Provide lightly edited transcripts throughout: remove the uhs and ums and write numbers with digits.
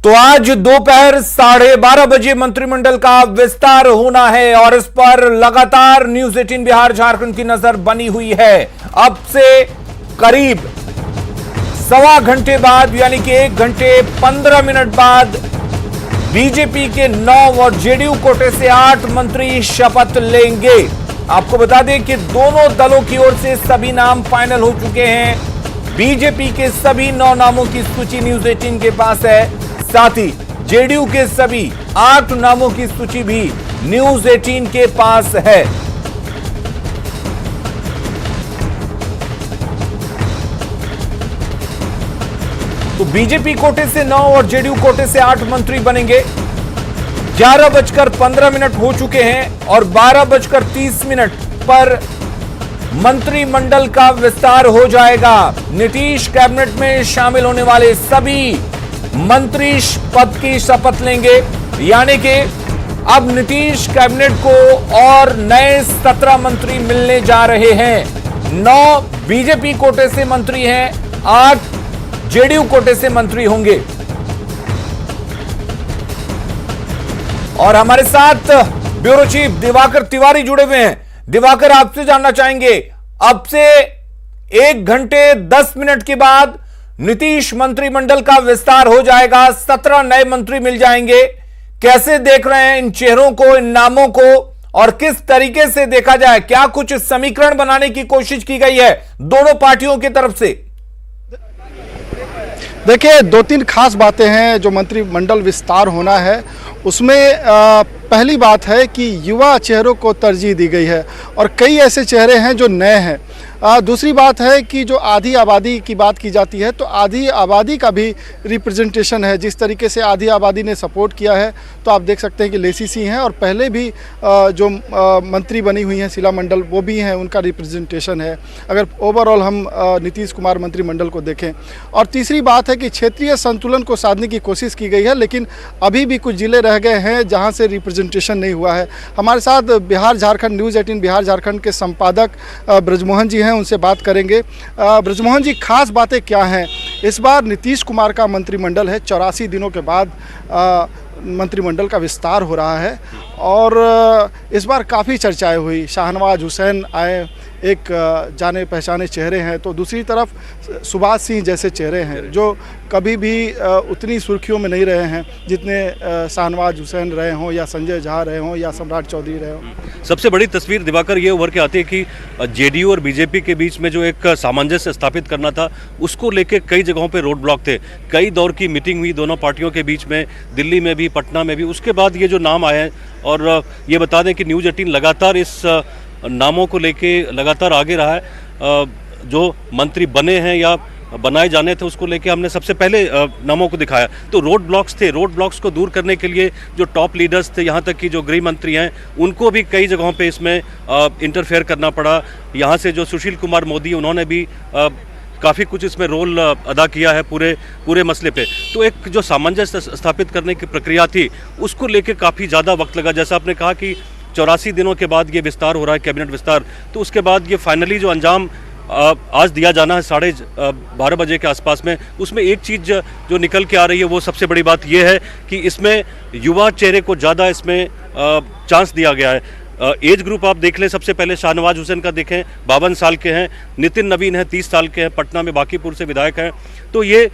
तो आज दोपहर 12:30 बजे मंत्रिमंडल का विस्तार होना है और इस पर लगातार न्यूज 18 बिहार झारखंड की नजर बनी हुई है। अब से करीब सवा घंटे बाद यानी कि 1 घंटे 15 मिनट बाद बीजेपी के 9 और जेडीयू कोटे से 8 मंत्री शपथ लेंगे। आपको बता दें कि दोनों दलों की ओर से सभी नाम फाइनल हो चुके हैं। बीजेपी के सभी 9 नामों की सूची न्यूज 18 के पास है, साथ ही जेडीयू के सभी 8 नामों की सूची भी न्यूज 18 के पास है। तो बीजेपी कोटे से 9 और जेडीयू कोटे से 8 मंत्री बनेंगे। 11:15 हो चुके हैं और 12:30 पर मंत्रिमंडल का विस्तार हो जाएगा। नीतीश कैबिनेट में शामिल होने वाले सभी मंत्री पद की शपथ लेंगे, यानी कि अब नीतीश कैबिनेट को और नए 17 मंत्री मिलने जा रहे हैं। 9 बीजेपी कोटे से मंत्री हैं, 8 जेडीयू कोटे से मंत्री होंगे। और हमारे साथ ब्यूरो चीफ दिवाकर तिवारी जुड़े हुए हैं। दिवाकर, आपसे जानना चाहेंगे, अब से 1 घंटे 10 मिनट के बाद नीतीश मंत्रिमंडल का विस्तार हो जाएगा, 17 नए मंत्री मिल जाएंगे। कैसे देख रहे हैं इन चेहरों को, इन नामों को, और किस तरीके से देखा जाए, क्या कुछ समीकरण बनाने की कोशिश की गई है दोनों पार्टियों की तरफ से? देखिए, 2-3 खास बातें हैं जो मंत्रिमंडल विस्तार होना है उसमें। पहली बात है कि युवा चेहरों को तरजीह दी गई है और कई ऐसे चेहरे हैं जो नए हैं। दूसरी बात है कि जो आधी आबादी की बात की जाती है तो आधी आबादी का भी रिप्रेजेंटेशन है। जिस तरीके से आधी आबादी ने सपोर्ट किया है तो आप देख सकते हैं कि लेसी सिंह हैं और पहले भी जो मंत्री बनी हुई हैं शीला मंडल, वो भी हैं, उनका रिप्रेजेंटेशन है अगर ओवरऑल हम नीतीश कुमार मंत्रिमंडल को देखें। और तीसरी बात है कि क्षेत्रीय संतुलन को साधने की कोशिश की गई है, लेकिन अभी भी कुछ जिले रह गए हैं जहाँ से रिप्रेजेंटेशन नहीं हुआ है। हमारे साथ बिहार झारखंड न्यूज़ 18 बिहार झारखंड के संपादक ब्रजमोहन जी हैं, उनसे बात करेंगे। ब्रजमोहन जी, खास बातें क्या हैं? इस बार नीतीश कुमार का मंत्रिमंडल है, 84 दिनों के बाद मंत्रिमंडल का विस्तार हो रहा है और इस बार काफ़ी चर्चाएं हुई। शाहनवाज हुसैन आए, एक जाने पहचाने चेहरे हैं, तो दूसरी तरफ सुभाष सिंह जैसे चेहरे हैं जो कभी भी उतनी सुर्खियों में नहीं रहे हैं जितने शाहनवाज हुसैन रहे हों या संजय झा रहे हों या सम्राट चौधरी रहे हों। सबसे बड़ी तस्वीर दिवाकर ये उभर के आती है कि जेडीयू और बीजेपी के बीच में जो एक सामंजस्य स्थापित करना था, उसको लेके कई जगहों पे रोड ब्लॉक थे। कई दौर की मीटिंग हुई दोनों पार्टियों के बीच में, दिल्ली में भी, पटना में भी। उसके बाद ये जो नाम आए हैं, और ये बता दें कि न्यूज़ 18 लगातार इस नामों को लेके लगातार आगे रहा है। जो मंत्री बने हैं या बनाए जाने थे उसको लेके हमने सबसे पहले नामों को दिखाया। तो रोड ब्लॉक्स थे, रोड ब्लॉक्स को दूर करने के लिए जो टॉप लीडर्स थे, यहाँ तक कि जो गृह मंत्री हैं, उनको भी कई जगहों पे इसमें इंटरफेयर करना पड़ा। यहाँ से जो सुशील कुमार मोदी, उन्होंने भी काफ़ी कुछ इसमें रोल अदा किया है पूरे मसले पे। तो एक जो सामंजस्य स्थापित करने की प्रक्रिया थी, उसको लेके काफ़ी ज़्यादा वक्त लगा। जैसा आपने कहा कि 84 दिनों के बाद ये विस्तार हो रहा है, कैबिनेट विस्तार, तो उसके बाद ये फाइनली जो अंजाम आज दिया जाना है 12:30 बजे के आसपास में, उसमें एक चीज़ जो निकल के आ रही है वो सबसे बड़ी बात ये है कि इसमें युवा चेहरे को ज़्यादा इसमें चांस दिया गया है। एज ग्रुप आप देख लें, सबसे पहले शाहनवाज हुसैन का देखें, 52 साल के हैं। नितिन नवीन है, 30 साल के हैं, पटना में बांकीपुर से विधायक हैं। तो ये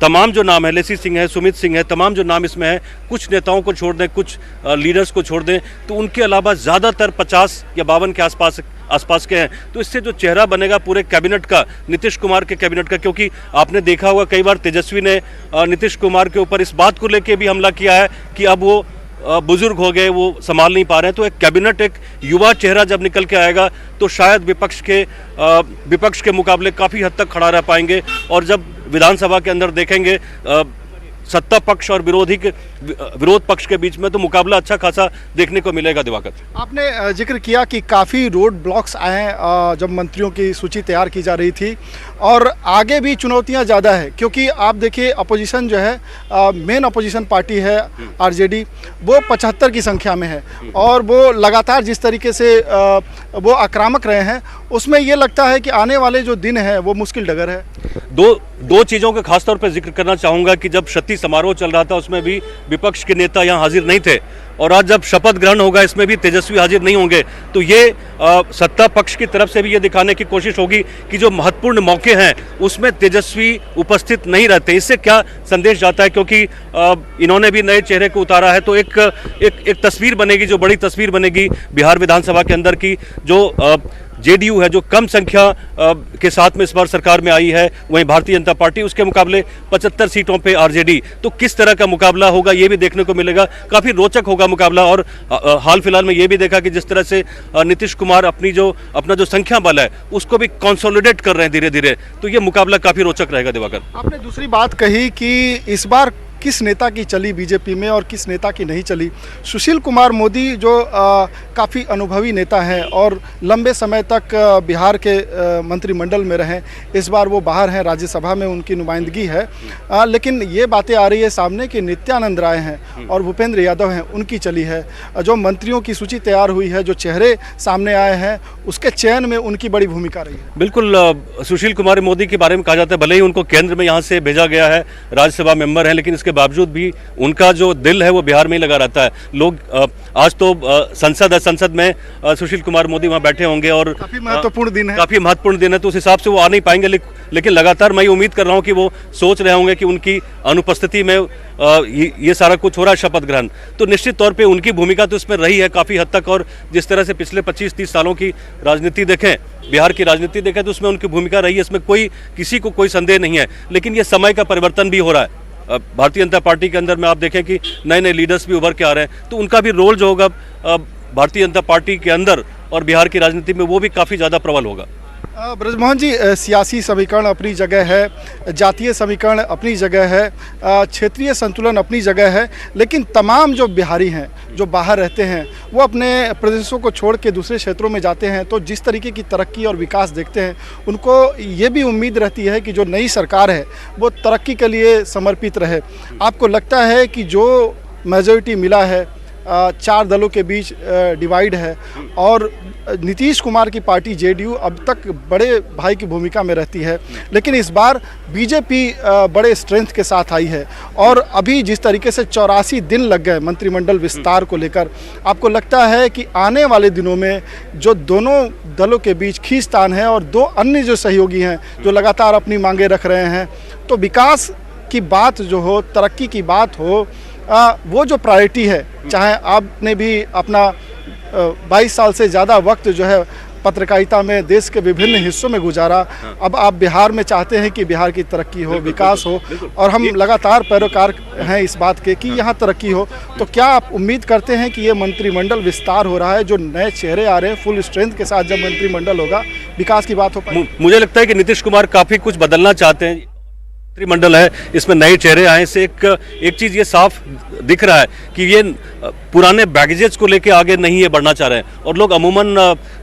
तमाम जो नाम है, लेसी सिंह है, सुमित सिंह है, तमाम जो नाम इसमें है, कुछ नेताओं को छोड़ दें, कुछ लीडर्स को छोड़ दें, तो उनके अलावा ज़्यादातर 50 या 52 के आसपास के हैं। तो इससे जो चेहरा बनेगा पूरे कैबिनेट का, नीतीश कुमार के कैबिनेट का, क्योंकि आपने देखा होगा कई बार तेजस्वी ने नीतीश कुमार के ऊपर इस बात को लेकर भी हमला किया है कि अब वो बुजुर्ग हो गए, वो संभाल नहीं पा रहे हैं। तो एक कैबिनेट, एक युवा चेहरा जब निकल के आएगा तो शायद विपक्ष के मुकाबले काफ़ी हद तक खड़ा रह पाएंगे। और जब विधानसभा के अंदर देखेंगे सत्ता पक्ष और विरोध पक्ष के बीच में, तो मुकाबला अच्छा खासा देखने को मिलेगा। दिवाकर, आपने जिक्र किया कि काफ़ी रोड ब्लॉक्स आए जब मंत्रियों की सूची तैयार की जा रही थी और आगे भी चुनौतियां ज़्यादा है, क्योंकि आप देखिए अपोजिशन जो है, मेन अपोजिशन पार्टी है आरजेडी, वो 75 की संख्या में है और वो लगातार जिस तरीके से वो आक्रामक रहे हैं, उसमें ये लगता है कि आने वाले जो दिन है वो मुश्किल डगर है। दो चीज़ों का खासतौर पर जिक्र करना चाहूँगा कि जब शती समारोह चल रहा था उसमें भी विपक्ष के नेता यहाँ हाजिर नहीं थे, और आज जब शपथ ग्रहण होगा इसमें भी तेजस्वी हाजिर नहीं होंगे, तो ये सत्ता पक्ष की तरफ से भी ये दिखाने की कोशिश होगी कि जो महत्वपूर्ण मौके हैं उसमें तेजस्वी उपस्थित नहीं रहते। इससे क्या संदेश जाता है, क्योंकि इन्होंने भी नए चेहरे को उतारा है, तो एक तस्वीर बनेगी, जो बड़ी तस्वीर बनेगी बिहार विधानसभा के अंदर की, जो जेडीयू है जो कम संख्या के साथ में इस बार सरकार में आई है, वहीं भारतीय जनता पार्टी उसके मुकाबले 75 सीटों पे आरजेडी, तो किस तरह का मुकाबला होगा ये भी देखने को मिलेगा। काफ़ी रोचक होगा मुकाबला। और हाल फिलहाल में ये भी देखा कि जिस तरह से नीतीश कुमार अपना जो संख्या बल है उसको भी कंसोलिडेट कर रहे हैं धीरे धीरे, तो ये मुकाबला काफ़ी रोचक रहेगा। दिवाकर, आपने दूसरी बात कही कि इस बार किस नेता की चली बीजेपी में और किस नेता की नहीं चली। सुशील कुमार मोदी जो काफ़ी अनुभवी नेता हैं और लंबे समय तक बिहार के मंत्रिमंडल में रहे, इस बार वो बाहर हैं, राज्यसभा में उनकी नुमाइंदगी है, लेकिन ये बातें आ रही है सामने कि नित्यानंद राय हैं और भूपेंद्र यादव हैं, उनकी चली है। जो मंत्रियों की सूची तैयार हुई है, जो चेहरे सामने आए हैं, उसके चयन में उनकी बड़ी भूमिका रही है। बिल्कुल, सुशील कुमार मोदी के बारे में कहा जाता है, भले ही उनको केंद्र में यहाँ से भेजा गया है, राज्यसभा मेंबर हैं, लेकिन इसके बावजूद भी उनका जो दिल है वो बिहार में ही लगा रहता है। लोग आज तो संसद है, संसद में सुशील कुमार मोदी वहाँ बैठे होंगे और काफ़ी महत्वपूर्ण दिन है, काफ़ी महत्वपूर्ण दिन है, तो उस हिसाब से वो आ नहीं पाएंगे, लेकिन लगातार मैं उम्मीद कर रहा हूँ कि वो सोच रहे होंगे कि उनकी अनुपस्थिति में ये सारा कुछ हो रहा है शपथ ग्रहण, तो निश्चित तौर पे उनकी भूमिका तो इसमें रही है काफ़ी हद तक। और जिस तरह से पिछले 25-30 सालों की राजनीति देखें, बिहार की राजनीति देखें, तो उसमें उनकी भूमिका रही है, इसमें किसी को कोई संदेह नहीं है। लेकिन ये समय का परिवर्तन भी हो रहा है। भारतीय जनता पार्टी के अंदर में आप देखें कि नए नए लीडर्स भी उभर के आ रहे हैं, तो उनका भी रोल जो होगा भारतीय जनता पार्टी के अंदर और बिहार की राजनीति में वो भी काफ़ी ज़्यादा प्रबल होगा। ब्रजमोहन जी, सियासी समीकरण अपनी जगह है, जातीय समीकरण अपनी जगह है, क्षेत्रीय संतुलन अपनी जगह है, लेकिन तमाम जो बिहारी हैं जो बाहर रहते हैं वो अपने प्रदेशों को छोड़ के दूसरे क्षेत्रों में जाते हैं, तो जिस तरीके की तरक्की और विकास देखते हैं उनको ये भी उम्मीद रहती है कि जो नई सरकार है वो तरक्की के लिए समर्पित रहे। आपको लगता है कि जो मेजॉरिटी मिला है, 4 दलों के बीच डिवाइड है और नीतीश कुमार की पार्टी जेडीयू अब तक बड़े भाई की भूमिका में रहती है, लेकिन इस बार बीजेपी बड़े स्ट्रेंथ के साथ आई है और अभी जिस तरीके से 84 दिन लग गए मंत्रिमंडल विस्तार को लेकर, आपको लगता है कि आने वाले दिनों में जो दोनों दलों के बीच खींचतान है और 2 अन्य जो सहयोगी हैं जो लगातार अपनी मांगे रख रहे हैं, तो विकास की बात जो हो, तरक्की की बात हो, वो जो प्रायोरिटी है, चाहे आपने भी अपना 22 साल से ज़्यादा वक्त जो है पत्रकारिता में देश के विभिन्न हिस्सों में गुजारा, अब आप बिहार में चाहते हैं कि बिहार की तरक्की हो, विकास हो, और हम लगातार पैरोकार हैं इस बात के कि यहाँ तरक्की हो, तो क्या आप उम्मीद करते हैं कि ये मंत्रिमंडल विस्तार हो रहा है, जो नए चेहरे आ रहे हैं, फुल स्ट्रेंथ के साथ जब मंत्रिमंडल होगा, विकास की बात हो पाएगी? मुझे लगता है कि नीतीश कुमार काफ़ी कुछ बदलना चाहते हैं। मंत्रिमंडल है, इसमें नए चेहरे आए से एक चीज़ ये साफ दिख रहा है कि ये पुराने बैगेजेस को लेके आगे नहीं ये बढ़ना चाह रहे हैं। और लोग अमूमन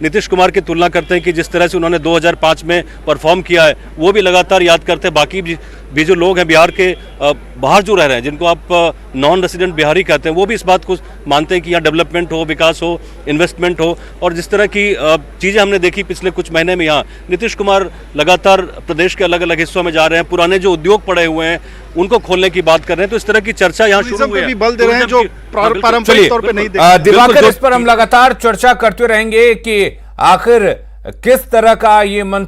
नीतीश कुमार की तुलना करते हैं कि जिस तरह से उन्होंने 2005 में परफॉर्म किया है वो भी लगातार याद करते हैं। बाकी भी जो लोग हैं बिहार के बाहर जो रह रहे हैं, जिनको आप नॉन रेसिडेंट बिहारी कहते हैं, वो भी इस बात को मानते हैं कि यहाँ डेवलपमेंट हो, विकास हो, इन्वेस्टमेंट हो। और जिस तरह की चीज़ें हमने देखी पिछले कुछ महीने में, यहाँ नीतीश कुमार लगातार प्रदेश के अलग अलग हिस्सों में जा रहे हैं, पुराने जो उद्योग पड़े हुए हैं उनको खोलने की बात कर रहे हैं, तो इस तरह की चर्चा यहाँ शुरू हुई है। बल दे रहे हैं जो पारंपरिक तौर पे नहीं देखते। दिवाकर, इस पर हम लगातार चर्चा करते रहेंगे कि आखिर किस तरह का ये